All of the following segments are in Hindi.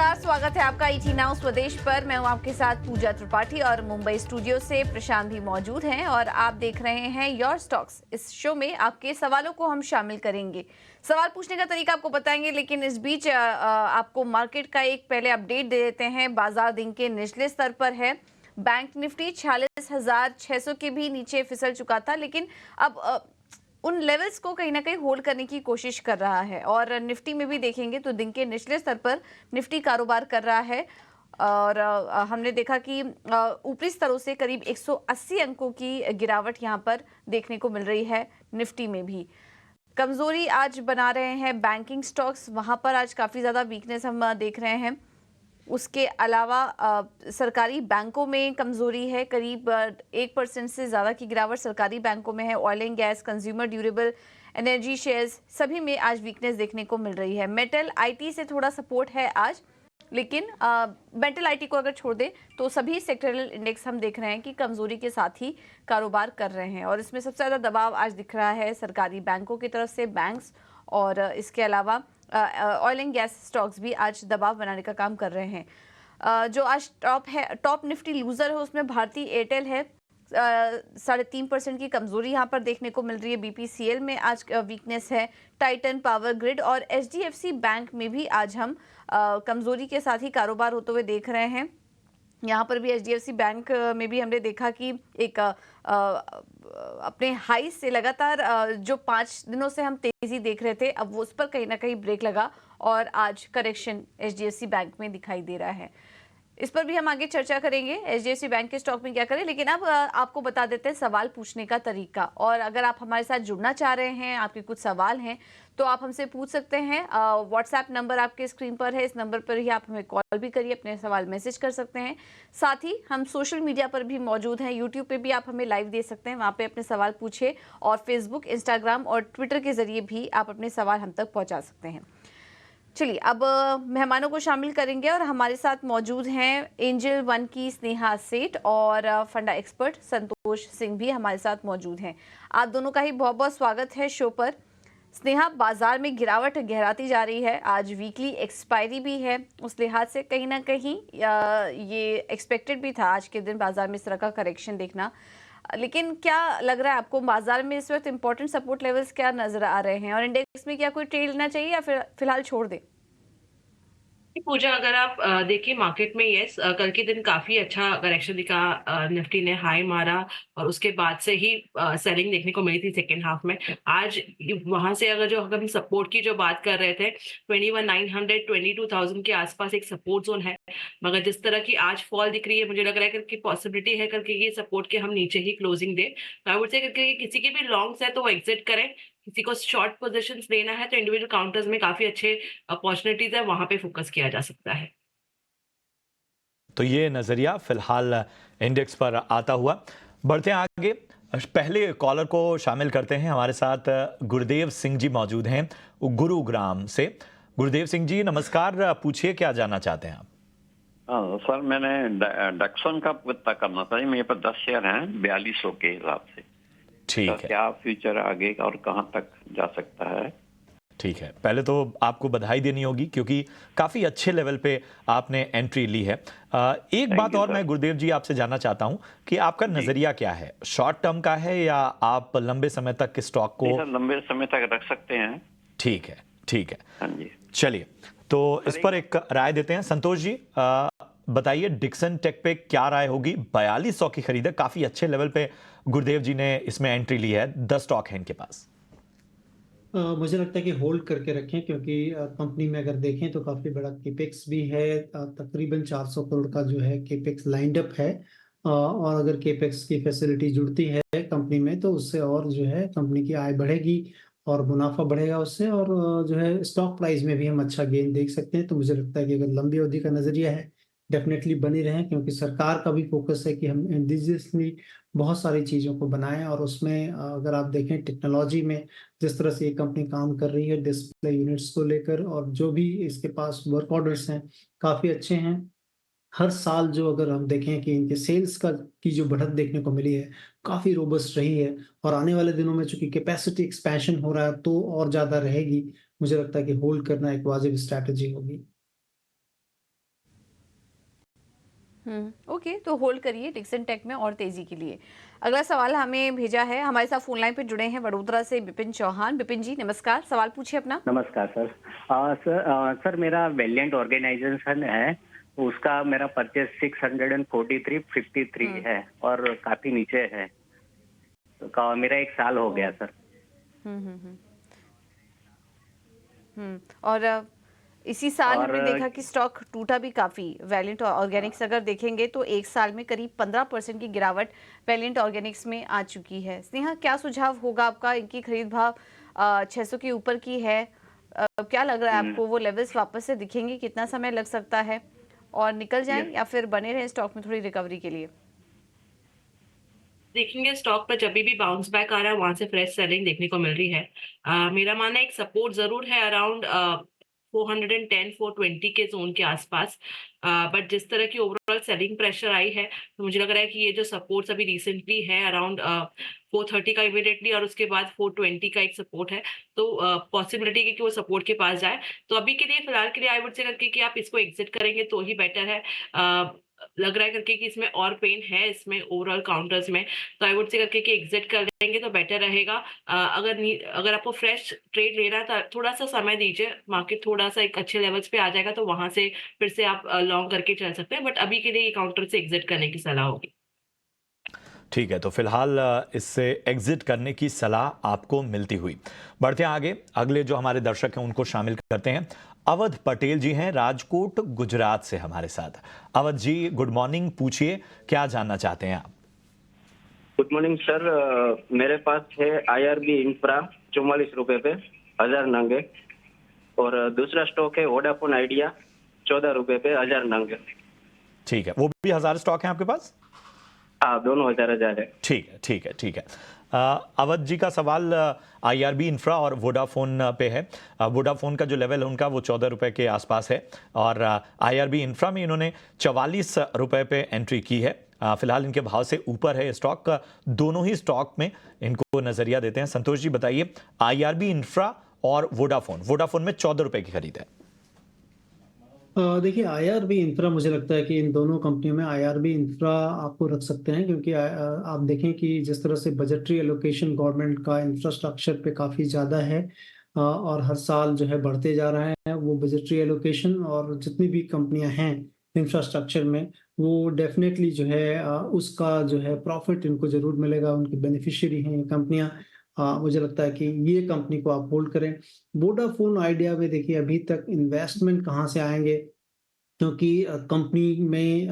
नमस्कार, स्वागत है आपका ईटी नाउ स्वदेश पर। मैं हूं आपके साथ पूजा त्रिपाठी और मुंबई स्टूडियो से प्रशांत भी मौजूद हैं और आप देख रहे हैं योर स्टॉक्स। इस शो में आपके सवालों को हम शामिल करेंगे, सवाल पूछने का तरीका आपको बताएंगे, लेकिन इस बीच आपको मार्केट का एक पहले अपडेट दे देते हैं। बाजार दिन के निचले स्तर पर है। बैंक निफ्टी 46,600 के भी नीचे फिसल चुका था, लेकिन अब उन लेवल्स को कहीं ना कहीं होल्ड करने की कोशिश कर रहा है। और निफ्टी में भी देखेंगे तो दिन के निचले स्तर पर निफ्टी कारोबार कर रहा है और हमने देखा कि ऊपरी स्तरों से करीब 180 अंकों की गिरावट यहां पर देखने को मिल रही है। निफ्टी में भी कमजोरी आज बना रहे हैं बैंकिंग स्टॉक्स, वहां पर आज काफी ज्यादा वीकनेस हम देख रहे हैं। उसके अलावा सरकारी बैंकों में कमजोरी है, करीब 1% से ज़्यादा की गिरावट सरकारी बैंकों में है। Oil and gas, consumer durable, energy shares सभी में आज वीकनेस देखने को मिल रही है। मेटल आईटी से थोड़ा सपोर्ट है आज, लेकिन मेटल आईटी को अगर छोड़ दें तो सभी सेक्टरल इंडेक्स हम देख रहे हैं कि कमजोरी के साथ ही कारोबार कर रहे हैं। और इसमें सबसे ज़्यादा दबाव आज दिख रहा है सरकारी बैंकों की तरफ से, बैंक्स, और इसके अलावा ऑयल एंड गैस स्टॉक्स भी आज दबाव बनाने का काम कर रहे हैं। जो आज टॉप निफ्टी लूजर है उसमें भारतीय एयरटेल है। 3.5% की कमजोरी यहाँ पर देखने को मिल रही है। बीपीसीएल में आज वीकनेस है। टाइटन पावर ग्रिड और एचडीएफसी बैंक में भी आज हम कमजोरी के साथ ही कारोबार होते हुए देख रहे हैं। यहाँ पर भी एचडीएफसी बैंक में भी हमने देखा कि एक अपने हाई से लगातार जो 5 दिनों से हम तेजी देख रहे थे, अब वो उस पर कहीं ना कहीं ब्रेक लगा और आज करेक्शन एचडीएफसी बैंक में दिखाई दे रहा है। इस पर भी हम आगे चर्चा करेंगे एचडीएफसी बैंक के स्टॉक में क्या करें, लेकिन अब आपको बता देते हैं सवाल पूछने का तरीका। और अगर आप हमारे साथ जुड़ना चाह रहे हैं, आपके कुछ सवाल हैं, तो आप हमसे पूछ सकते हैं। व्हाट्सएप नंबर आपके स्क्रीन पर है, इस नंबर पर ही आप हमें कॉल भी करिए, अपने सवाल मैसेज कर सकते हैं। साथ ही हम सोशल मीडिया पर भी मौजूद हैं। यूट्यूब पे भी आप हमें लाइव दे सकते हैं, वहाँ पे अपने सवाल पूछे, और फेसबुक, इंस्टाग्राम और ट्विटर के जरिए भी आप अपने सवाल हम तक पहुँचा सकते हैं। चलिए अब मेहमानों को शामिल करेंगे और हमारे साथ मौजूद हैं एंजल वन की स्नेहा सेठ और फंडा एक्सपर्ट संतोष सिंह भी हमारे साथ मौजूद हैं। आप दोनों का ही बहुत बहुत स्वागत है शो पर। स्नेहा, बाजार में गिरावट गहराती जा रही है, आज वीकली एक्सपायरी भी है, उस लिहाज से कहीं ना कहीं ये एक्सपेक्टेड भी था आज के दिन बाजार में इस तरह का करेक्शन देखना। लेकिन क्या लग रहा है आपको, बाजार में इस वक्त इंपॉर्टेंट सपोर्ट लेवल्स क्या नजर आ रहे हैं और इंडेक्स में क्या कोई ट्रेड लेना चाहिए या फिर फिलहाल छोड़ दे? पूजा, अगर आप देखिए मार्केट में, यस, कल के दिन काफी अच्छा करेक्शन दिखा। निफ्टी ने हाई मारा और उसके बाद से ही सेलिंग देखने को मिली थी सेकेंड हाफ में। आज वहां से अगर हम सपोर्ट की जो बात कर रहे थे, 21,900 22,000 के आसपास एक सपोर्ट जोन है। मगर जिस तरह की आज फॉल दिख रही है, मुझे लग रहा है कि पॉसिबिलिटी है करके ये सपोर्ट के हम नीचे ही closing they. I would say करके किसी के भी लॉन्ग्स है तो वो एग्जिट करें। किसी को शॉर्ट पोजीशंस लेना है तो इंडिविजुअल काउंटर्स में काफी अच्छे अपॉर्चुनिटीज है, वहां पे फोकस किया जा सकता है। तो ये नजरिया फिलहाल इंडेक्स पर आता हुआ। बढ़ते हैं आगे, पहले कॉलर को शामिल करते हैं। हमारे साथ गुरुदेव सिंह जी मौजूद हैं गुरुग्राम से। गुरुदेव सिंह जी नमस्कार, पूछिए क्या जानना चाहते हैं आप? हाँ सर, मैंने डक्सन का पता करना था। मेरे पास 10 शेयर हैं 4200 के हिसाब से। ठीक तो है, क्या फ्यूचर आगे और कहाँ तक जा सकता है? ठीक है। पहले तो आपको बधाई देनी होगी क्योंकि काफी अच्छे लेवल पे आपने एंट्री ली है। एक बात और मैं गुरुदेव जी आपसे जानना चाहता हूं कि आपका नजरिया क्या है, शॉर्ट टर्म का है या आप लंबे समय तक के स्टॉक को? सर, लंबे समय तक रख सकते हैं। ठीक है, ठीक है। हाँ जी। चलिए, तो इस पर एक राय देते हैं। संतोष जी बताइए, डिक्सन टेक पे क्या राय होगी? 4200 की खरीद है, काफी अच्छे लेवल पे गुरुदेव जी ने इसमें एंट्री ली है। 10 स्टॉक है इनके पास। मुझे लगता है कि होल्ड करके रखें, क्योंकि कंपनी में अगर देखें तो काफ़ी बड़ा केपेक्स भी है। तकरीबन 400 करोड़ का जो है केपेक्स लाइंड अप है। और अगर केपेक्स की फैसिलिटी जुड़ती है कंपनी में तो उससे और जो है कंपनी की आय बढ़ेगी और मुनाफा बढ़ेगा उससे। और जो है स्टॉक प्राइस में भी हम अच्छा गेन देख सकते हैं। तो मुझे लगता है कि अगर लंबी अवधि का नजरिया है, डेफिनेटली बनी रहें, क्योंकि सरकार का भी फोकस है कि हम इंडिजियसली बहुत सारी चीज़ों को बनाएं। और उसमें अगर आप देखें टेक्नोलॉजी में जिस तरह से ये कंपनी काम कर रही है डिस्प्ले यूनिट्स को लेकर, और जो भी इसके पास वर्क ऑर्डर्स हैं काफ़ी अच्छे हैं। हर साल जो अगर हम देखें कि इनके सेल्स का की जो बढ़त देखने को मिली है काफ़ी रोबस्ट रही है। और आने वाले दिनों में चूंकि कैपेसिटी एक्सपेंशन हो रहा है तो और ज़्यादा रहेगी। मुझे लगता है कि होल्ड करना एक वाजिब स्ट्रैटेजी होगी। ओके, तो होल्ड करिए डिक्सन टेक में और तेजी के लिए। अगला सवाल हमें भेजा है, हमारे साथ फोन लाइन पे जुड़े हैं वडोदरा से बिपिन चौहान। बिपिन जी नमस्कार, सवाल पूछिए अपना। नमस्कार सर। सर मेरा वेलिएंट ऑर्गेनाइजेशन है, उसका मेरा परचेज 643.53 है और काफी नीचे है। मेरा 1 साल हो गया सर। और इसी साल और हमने देखा कि स्टॉक टूटा भी काफी। वैलिएंट ऑर्गेनिक्स अगर देखेंगे तो एक साल में करीब 15% की गिरावट वैलिएंट ऑर्गेनिक्स में आ चुकी है। स्नेहा, क्या सुझाव होगा आपका? इनकी खरीद भाव 600 के ऊपर की है। क्या लग रहा है आपको, वो लेवल्स वापस से दिखेंगे? कितना समय लग सकता है और निकल जाएं या फिर बने रहें स्टॉक में थोड़ी रिकवरी के लिए? देखेंगे स्टॉक पर जब भी बाउंस बैक आ रहा है वहां से फ्रेश सेलिंग देखने को मिल रही है। मेरा मानना है एक सपोर्ट जरूर है अराउंड 410 420 के जोन के आसपास। बट जिस तरह की ओवरऑल सेलिंग प्रेशर आई है तो मुझे लग रहा है कि ये जो सपोर्ट्स अभी रिसेंटली है अराउंड 430 का इमीडिएटली और उसके बाद 420 का एक सपोर्ट है, तो पॉसिबिलिटी है कि वो सपोर्ट के पास जाए। तो अभी के लिए फिलहाल के लिए आई वुड से करके कि आप इसको एग्जिट करेंगे तो ही बेटर है। लग रहा है करके कि इसमें और पेन है इसमें ओवरऑल काउंटर्स में, तो आई वुड से करके कि एग्जिट कर देंगे तो बेटर रहेगा। अगर आपको फ्रेश ट्रेड लेना है तो थोड़ा सा समय दीजिए, मार्केट थोड़ा सा एक अच्छे लेवल्स पे आ जाएगा तो वहां से फिर से आप लॉन्ग करके चल सकते हैं। बट अभी के लिए ये काउंटर से एग्जिट करने की सलाह होगी। ठीक है, तो फिलहाल इससे एग्जिट करने की सलाह आपको मिलती हुई। बढ़ते हैं आगे, अगले जो हमारे दर्शक हैं उनको शामिल करते हैं। अवध पटेल जी हैं राजकोट गुजरात से हमारे साथ। अवध जी गुड मॉर्निंग, पूछिए क्या जानना चाहते हैं आप? Good morning sir. मेरे पास है IRB इंफ्रा 44 रुपए पे 1000 नंग है, और दूसरा स्टॉक है वोडाफोन आइडिया 14 रुपए पे 1000 नंग है। ठीक है, वो भी 1000 स्टॉक हैं आपके पास? हाँ, दोनों 1000 है। ठीक है, ठीक है, ठीक है। अवध जी का सवाल IRB इंफ्रा और वोडाफोन पे है। वोडाफोन का जो लेवल है उनका वो 14 रुपए के आसपास है और IRB इंफ्रा में इन्होंने 44 रुपए पे एंट्री की है। फिलहाल इनके भाव से ऊपर है स्टॉक। दोनों ही स्टॉक में इनको नजरिया देते हैं। संतोष जी बताइए, IRB इंफ्रा और वोडाफोन में 14 रुपए की खरीद है। देखिए IRB इंफ्रा, मुझे लगता है कि इन दोनों कंपनियों में IRB इंफ्रा आपको रख सकते हैं, क्योंकि आप देखें कि जिस तरह से बजटरी एलोकेशन गवर्नमेंट का इंफ्रास्ट्रक्चर पे काफ़ी ज़्यादा है और हर साल जो है बढ़ते जा रहा है वो बजटरी एलोकेशन, और जितनी भी कंपनियां हैं इंफ्रास्ट्रक्चर में वो डेफिनेटली जो है उसका जो है प्रॉफिट इनको जरूर मिलेगा। उनकी बेनिफिशियरी हैं ये कंपनियां। मुझे लगता है कि ये कंपनी को आप होल्ड करें। वोडाफोन आइडिया में देखिए अभी तक इन्वेस्टमेंट कहाँ से आएंगे, क्योंकि कंपनी में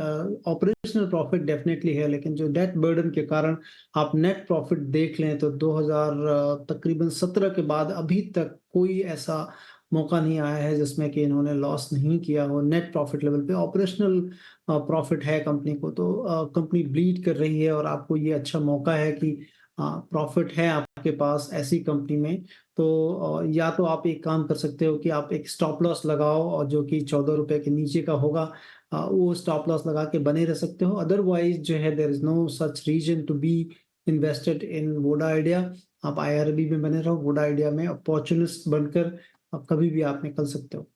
ऑपरेशनल प्रॉफिट डेफिनेटली है, लेकिन जो डेट बर्डन के कारण आप नेट प्रॉफिट देख लें तो 2000 तकरीबन 17 के बाद अभी तक कोई ऐसा मौका नहीं आया है जिसमें कि इन्होंने लॉस नहीं किया हो। नेट प्रॉफिट लेवल पे ऑपरेशनल प्रॉफिट है कंपनी को, तो कंपनी ब्लीड कर रही है और आपको ये अच्छा मौका है कि प्रॉफिट है आपके पास ऐसी कंपनी में। तो या तो आप एक काम कर सकते हो कि आप एक स्टॉप लॉस लगाओ और जो कि 14 रुपए के नीचे का होगा, वो स्टॉप लॉस लगा के बने रह सकते हो। अदरवाइज जो है there is no such reason to be invested in Voda Idea. आप IRB में बने रहो, वोडा आइडिया में अपॉर्चुनिस्ट बनकर अब कभी भी आप निकल सकते हो।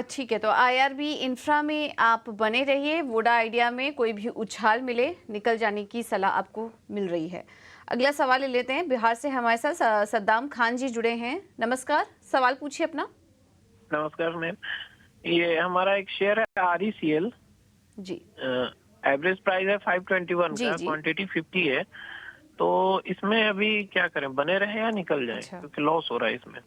ठीक है, तो IRB इंफ्रा में आप बने रहिए। वोडा आइडिया में कोई भी उछाल मिले निकल जाने की सलाह आपको मिल रही है। अगला सवाल ले लेते हैं। बिहार से हमारे साथ सद्दाम खान जी जुड़े हैं। नमस्कार, सवाल पूछिए अपना। नमस्कार मैम, ये हमारा एक शेयर है RECL जी। एवरेज प्राइस है 521 जी, का, जी। क्वांटिटी 50 है, तो इसमें अभी क्या करें, बने रहे या निकल जाए? अच्छा। क्योंकि लॉस हो रहा है इसमें।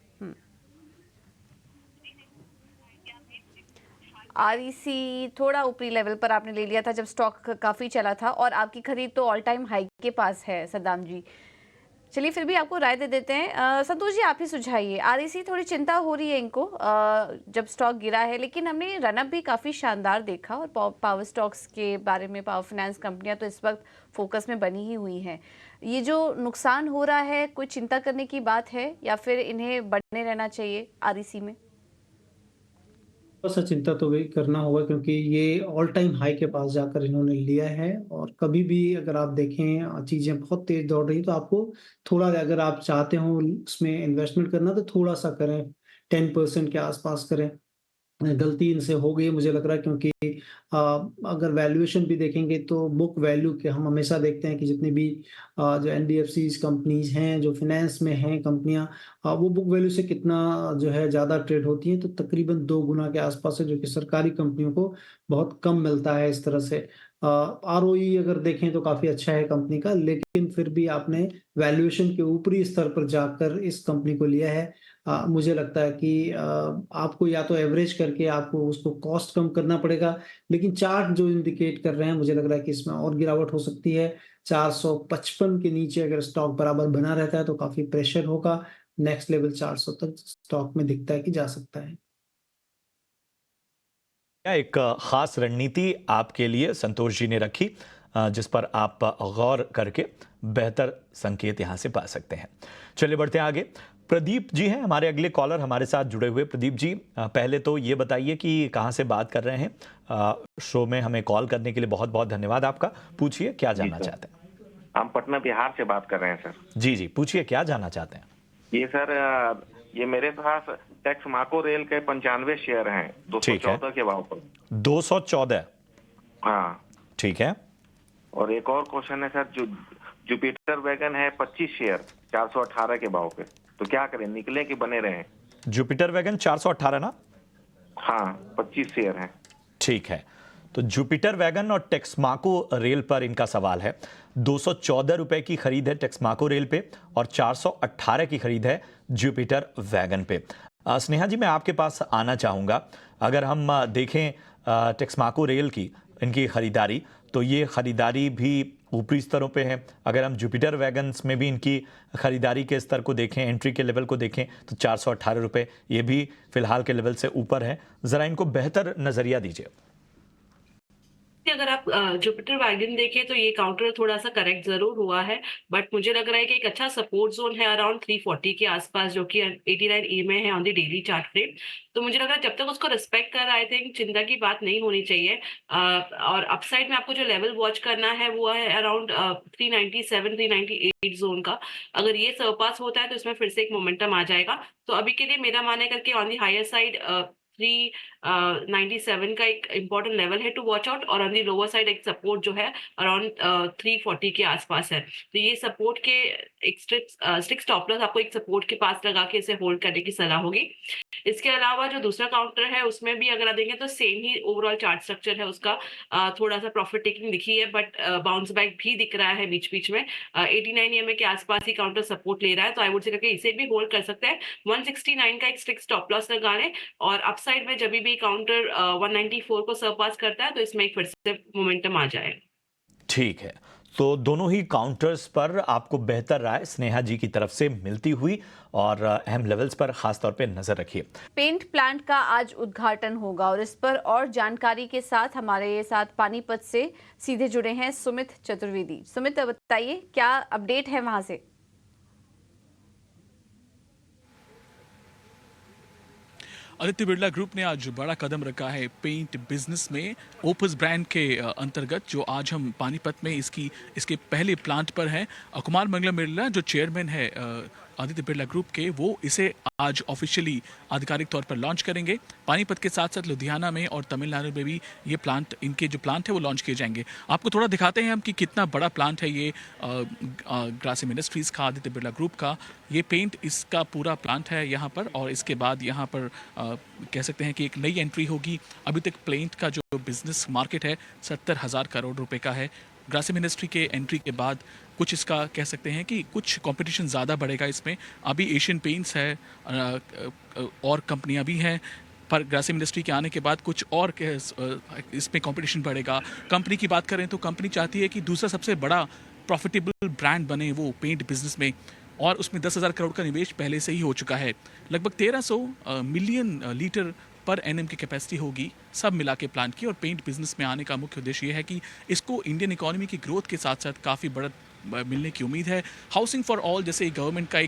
REC थोड़ा ऊपरी लेवल पर आपने ले लिया था जब स्टॉक काफ़ी चला था, और आपकी खरीद तो ऑल टाइम हाई के पास है सद्दाम जी। चलिए फिर भी आपको राय दे देते हैं। संतोष जी आप ही सुझाइए। REC थोड़ी चिंता हो रही है इनको जब स्टॉक गिरा है, लेकिन हमने रनअप भी काफ़ी शानदार देखा, और पावर स्टॉक्स के बारे में पावर फाइनेंस कंपनियां तो इस वक्त फोकस में बनी ही हुई हैं। ये जो नुकसान हो रहा है, कोई चिंता करने की बात है या फिर इन्हें बने रहना चाहिए REC में? थोड़ा सा चिंता तो भी करना होगा, क्योंकि ये ऑल टाइम हाई के पास जाकर इन्होंने लिया है, और कभी भी अगर आप देखें चीजें बहुत तेज दौड़ रही तो आपको थोड़ा, अगर आप चाहते हो उसमें इन्वेस्टमेंट करना तो थोड़ा सा करें, 10% के आसपास करें। गलती इनसे हो गई मुझे लग रहा है, क्योंकि अगर वैल्यूएशन भी देखेंगे तो बुक वैल्यू के हम हमेशा देखते हैं कि जितनी भी जो एनबीएफसीज कंपनीज हैं, जो फाइनेंस में हैं कंपनियां, वो बुक वैल्यू से कितना जो है ज़्यादा ट्रेड होती हैं, तो तकरीबन 2 गुना के आसपास है, जो कि सरकारी कंपनियों को बहुत कम मिलता है इस तरह से। आरओई अगर देखें तो काफ़ी अच्छा है कंपनी का, लेकिन फिर भी आपने वैल्यूएशन के ऊपरी स्तर पर जाकर इस कंपनी को लिया है। मुझे लगता है कि आपको या तो एवरेज करके आपको उसको कॉस्ट कम करना पड़ेगा, लेकिन चार्ट जो इंडिकेट कर रहे हैं, मुझे लग रहा है कि इसमें और गिरावट हो सकती है। 455 के नीचे अगर स्टॉक बराबर बना रहता है तो काफ़ी प्रेशर होगा। नेक्स्ट लेवल 400 तक स्टॉक में दिखता है कि जा सकता है। क्या एक खास रणनीति आपके लिए संतोष जी ने रखी, जिस पर आप गौर करके बेहतर संकेत यहां से पा सकते हैं? चलिए बढ़ते हैं आगे। प्रदीप जी हैं हमारे अगले कॉलर हमारे साथ जुड़े हुए। प्रदीप जी, पहले तो ये बताइए कि कहां से बात कर रहे हैं। शो में हमें कॉल करने के लिए बहुत बहुत धन्यवाद आपका। पूछिए क्या जानना चाहते हैं? हम पटना बिहार से बात कर रहे हैं सर। जी जी, पूछिए क्या जानना चाहते हैं? ये सर, ये मेरे पास टेक्समाको रेल के 95 शेयर हैं, ठीक है। 214 के भाव पर। 214? हाँ। ठीक है। और एक और क्वेश्चन है सर, जुपिटर वैगन है 25 शेयर 418 के भाव पे, तो क्या करें, निकले कि बने रहें? जुपिटर वैगन 418 ना? हाँ, 25 शेयर हैं। ठीक है, तो जुपिटर वैगन और टेक्समाको रेल पर इनका सवाल है। 214 रुपए की खरीद है टेक्समाको रेल पे और 418 की खरीद है जुपिटर वैगन पे। स्नेहा जी, मैं आपके पास आना चाहूँगा। अगर हम देखें टेक्समाको रेल की इनकी खरीदारी, तो ये खरीदारी भी ऊपरी स्तरों पे है। अगर हम जुपिटर वैगन्स में भी इनकी खरीदारी के स्तर को देखें, एंट्री के लेवल को देखें, तो 418 रुपये ये भी फिलहाल के लेवल से ऊपर है। ज़रा इनको बेहतर नज़रिया दीजिए। अगर आप जुपिटर वैगन देखें तो ये काउंटर थोड़ा सा करेक्ट जरूर हुआ है, बट मुझे लग रहा है कि एक अच्छा सपोर्ट जोन है अराउंड 340 के आसपास, जो कि 89 ई में है on the daily chart frame. तो मुझे लग रहा है जब तक उसको रिस्पेक्ट कर रहा है, आई थिंक चिंता की बात नहीं होनी चाहिए। और अपसाइड में आपको जो लेवल वॉच करना है वो है अराउंड 397 398 जोन का। अगर ये सरपास होता है तो इसमें फिर से एक मोमेंटम आ जाएगा। तो अभी के लिए मेरा मानना है करके ऑन दी हायर साइड 397 का एक इंपॉर्टेंट लेवल है टू वॉच आउट, और ऑन दी लोअर साइड एक सपोर्ट जो है अराउंड 340 के आसपास है। तो ये सपोर्ट के एक स्ट्रिक्ट स्टॉप लॉस आपको एक सपोर्ट के पास लगा के इसे होल्ड करने की सलाह होगी। इसके अलावा जो दूसरा काउंटर है उसमें भी अगर आप देखें तो सेम ही ओवरऑल चार्ट स्ट्रक्चर है उसका। थोड़ा सा प्रॉफिट टेकिंग दिखी है, बट बाउंस बैक भी दिख रहा है बीच बीच में। 89 ईएमए के आसपास ही काउंटर सपोर्ट ले रहा है, तो आई वुड से करके इसे भी होल्ड कर सकते हैं। 169 का एक स्ट्रिक्ट स्टॉप लॉस लगा लें, और अपसाइड में जब भी काउंटर 194 को सरपास करता है तो इसमें एक फिर से मोमेंटम आ जाए। ठीक है, तो दोनों ही काउंटर्स पर आपको बेहतर राय स्नेहा जी की तरफ से मिलती हुई, और अहम लेवल्स पर खास तौर पे नजर रखिए। पेंट प्लांट का आज उद्घाटन होगा, और इस पर और जानकारी के साथ हमारे साथ पानीपत से सीधे जुड़े हैं सुमित चतुर्वेदी। सुमित, बताइए क्या अपडेट है वहां से? आदित्य बिरला ग्रुप ने आज बड़ा कदम रखा है पेंट बिजनेस में। ओपस ब्रांड के अंतर्गत जो आज हम पानीपत में इसके पहले प्लांट पर हैं, कुमार मंगलम बिरला जो चेयरमैन है आदित्य बिरला ग्रुप के, वो इसे आज ऑफिशियली आधिकारिक तौर पर लॉन्च करेंगे। पानीपत के साथ साथ लुधियाना में और तमिलनाडु में भी ये प्लांट, इनके जो प्लांट है वो लॉन्च किए जाएंगे। आपको थोड़ा दिखाते हैं हम कि कितना बड़ा प्लांट है ये ग्रासिम इंडस्ट्रीज़ का, आदित्य बिरला ग्रुप का। ये पेंट इसका पूरा प्लांट है यहाँ पर, और इसके बाद यहाँ पर कह सकते हैं कि एक नई एंट्री होगी। अभी तक पेंट का जो बिजनेस मार्केट है 70,000 करोड़ रुपए का है। ग्रासिम इंडस्ट्री के एंट्री के बाद कुछ इसका कह सकते हैं कि कुछ कंपटीशन ज़्यादा बढ़ेगा इसमें। अभी एशियन पेंट्स है और कंपनियां भी हैं, पर ग्रासिम इंडस्ट्री के आने के बाद कुछ और इसमें कंपटीशन बढ़ेगा। कंपनी की बात करें तो कंपनी चाहती है कि दूसरा सबसे बड़ा प्रॉफिटेबल ब्रांड बने वो पेंट बिजनेस में, और उसमें 10,000 करोड़ का निवेश पहले से ही हो चुका है। लगभग 1300 मिलियन लीटर पर एनएम की कैपेसिटी होगी सब मिला के प्लांट की। और पेंट बिजनेस में आने का मुख्य उद्देश्य ये है कि इसको इंडियन इकोनॉमी की ग्रोथ के साथ साथ काफ़ी मिलने की उम्मीद है। हाउसिंग फॉर ऑल जैसे गवर्नमेंट का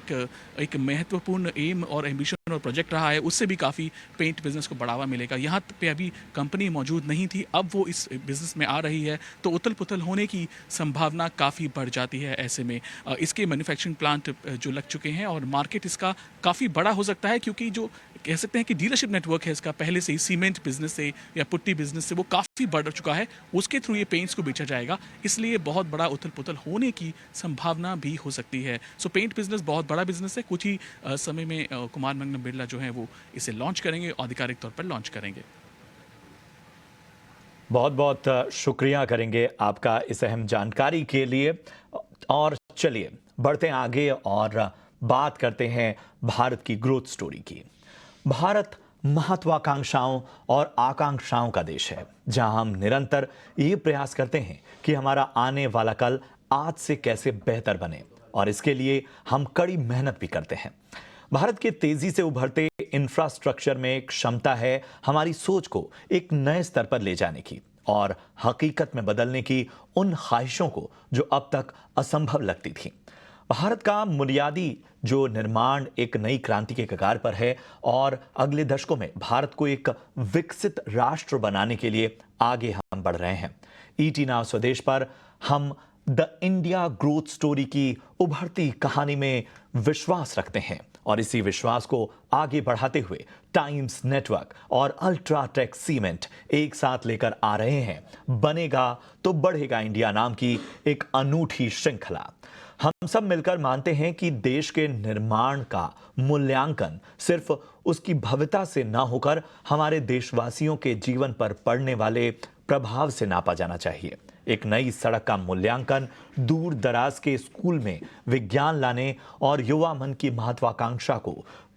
एक महत्वपूर्ण एम और एम्बिशन और प्रोजेक्ट रहा है, उससे भी काफ़ी पेंट बिजनेस को बढ़ावा मिलेगा। यहाँ पे अभी कंपनी मौजूद नहीं थी, अब वो इस बिजनेस में आ रही है तो उथल पुथल होने की संभावना काफ़ी बढ़ जाती है। ऐसे में इसके मैन्युफैक्चरिंग प्लांट जो लग चुके हैं और मार्केट इसका काफ़ी बड़ा हो सकता है, क्योंकि जो कह सकते हैं कि डीलरशिप नेटवर्क है इसका पहले से ही सीमेंट बिजनेस से या पुट्टी बिजनेस से वो काफ़ी बढ़ चुका है, उसके थ्रू ये पेंट्स को बेचा जाएगा, इसलिए बहुत बड़ा उथल पुथल होने की संभावना भी हो सकती है। सो पेंट बिजनेस बहुत बड़ा बिजनेस है। कुछ ही समय में कुमार मंगलम बिरला जो है वो इसे लॉन्च करेंगे, आधिकारिक तौर पर लॉन्च करेंगे। बहुत बहुत शुक्रिया करेंगे आपका इस अहम जानकारी के लिए। और चलिए बढ़ते हैं आगे और बात करते हैं भारत की ग्रोथ स्टोरी की। भारत महत्वाकांक्षाओं और आकांक्षाओं का देश है, जहां हम निरंतर ये प्रयास करते हैं कि हमारा आने वाला कल आज से कैसे बेहतर बने, और इसके लिए हम कड़ी मेहनत भी करते हैं। भारत के तेजी से उभरते इंफ्रास्ट्रक्चर में क्षमता है हमारी सोच को एक नए स्तर पर ले जाने की और हकीकत में बदलने की उन ख्वाहिशों को जो अब तक असंभव लगती थी। भारत का बुनियादी जो निर्माण एक नई क्रांति के कगार पर है और अगले दशकों में भारत को एक विकसित राष्ट्र बनाने के लिए आगे हम बढ़ रहे हैं। ईटी नाउ स्वदेश पर हम द इंडिया ग्रोथ स्टोरी की उभरती कहानी में विश्वास रखते हैं और इसी विश्वास को आगे बढ़ाते हुए टाइम्स नेटवर्क और अल्ट्राटेक सीमेंट एक साथ लेकर आ रहे हैं बनेगा तो बढ़ेगा इंडिया नाम की एक अनूठी श्रृंखला। हम सब मिलकर मानते हैं कि देश के निर्माण का मूल्यांकन सिर्फ उसकी भव्यता से ना होकर हमारे देशवासियों के जीवन पर पड़ने वाले प्रभाव से नापा जाना चाहिए। एक नई सड़क का मूल्यांकन दूर दराज के स्कूल में विज्ञान लाने और युवा मन की महत्वाकांक्षा को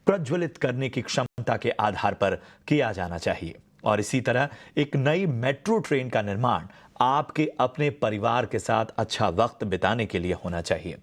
प्रज्वलित करने की क्षमता के आधार पर किया जाना चाहिए। और इसी तरह एक नई मेट्रो ट्रेन का निर्माण आपके अपने परिवार के साथ अच्छा वक्त बिताने के लिए होना चाहिए।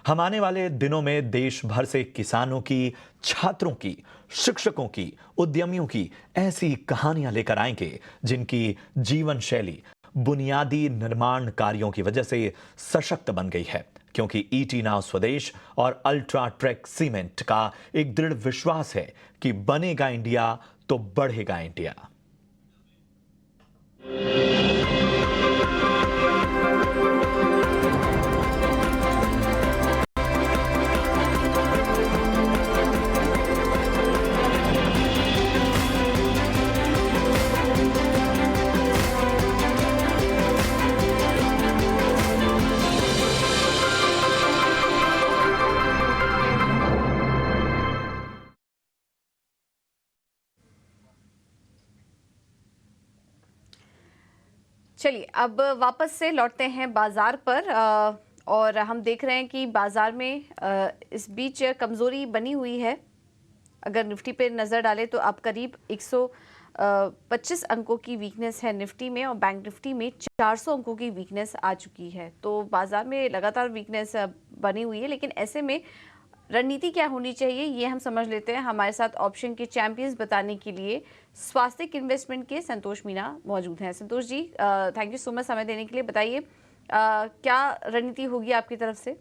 हम आने वाले दिनों में देश भर से किसानों की, छात्रों की, शिक्षकों की, उद्यमियों की ऐसी कहानियां लेकर आएंगे जिनकी जीवन शैली बुनियादी निर्माण कार्यों की वजह से सशक्त बन गई है, क्योंकि ईटी नाउ स्वदेश और अल्ट्राटेक सीमेंट का एक दृढ़ विश्वास है कि बनेगा इंडिया तो बढ़ेगा इंडिया। चलिए अब वापस से लौटते हैं बाजार पर और हम देख रहे हैं कि बाजार में इस बीच कमजोरी बनी हुई है। अगर निफ्टी पे नज़र डालें तो अब करीब 125 अंकों की वीकनेस है निफ्टी में और बैंक निफ्टी में 400 अंकों की वीकनेस आ चुकी है। तो बाजार में लगातार वीकनेस बनी हुई है, लेकिन ऐसे में रणनीति क्या होनी चाहिए ये हम समझ लेते हैं। हमारे साथ ऑप्शन के चैंपियंस बताने के लिए स्वास्तिक इन्वेस्टमेंट के संतोष मीणा मौजूद हैं। Santosh ji, thank you so much समय देने के लिए। बताइए क्या रणनीति होगी आपकी तरफ से?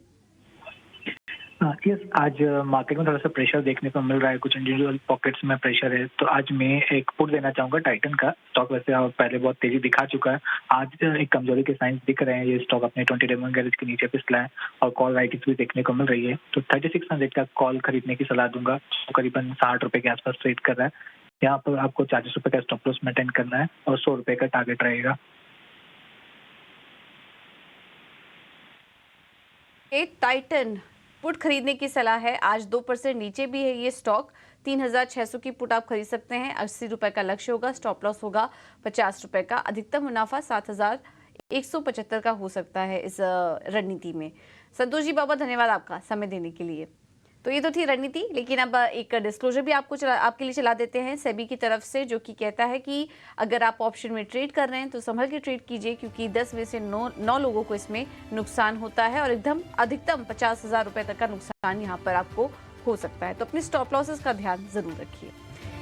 यस, आज मार्केट में थोड़ा सा प्रेशर देखने को मिल रहा है, कुछ इंडिविजुअल पॉकेट्स में प्रेशर है, तो आज मैं एक पुट देना चाहूंगा टाइटन का। स्टॉक वैसे पहले बहुत तेजी दिखा चुका है, आज एक कमजोरी के साइंस दिख रहे हैं। ये स्टॉक अपने 20 डे मूविंग एवरेज के नीचे फिसला है और कॉल राइटिंग्स भी देखने को मिल रही है, तो 3600 का कॉल खरीदने की सलाह दूंगा। तो करीबन 60 रुपए के आसपास ट्रेड कर रहा है। यहाँ पर आपको 40 रुपए का स्टॉप लॉस मेंटेन करना है और 100 रुपए का टारगेट रहेगा। टाइटन पुट खरीदने की सलाह है। आज 2% नीचे भी है ये स्टॉक। 3600 की पुट आप खरीद सकते हैं। 80 रुपए का लक्ष्य होगा, स्टॉप लॉस होगा 50 रुपए का। अधिकतम मुनाफा 7175 का हो सकता है इस रणनीति में। संतोष जी, बहुत धन्यवाद आपका समय देने के लिए। तो ये तो थी रणनीति, लेकिन अब एक डिस्क्लोजर भी आपके लिए चला देते हैं सेबी की तरफ से, जो कि कहता है कि अगर आप ऑप्शन में ट्रेड कर रहे हैं तो संभल के ट्रेड कीजिए, क्योंकि 10 में से 9 लोगों को इसमें नुकसान होता है और एकदम अधिकतम 50,000 रुपए तक का नुकसान यहाँ पर आपको हो सकता है। तो अपने स्टॉप लॉसेस का ध्यान जरूर रखिए।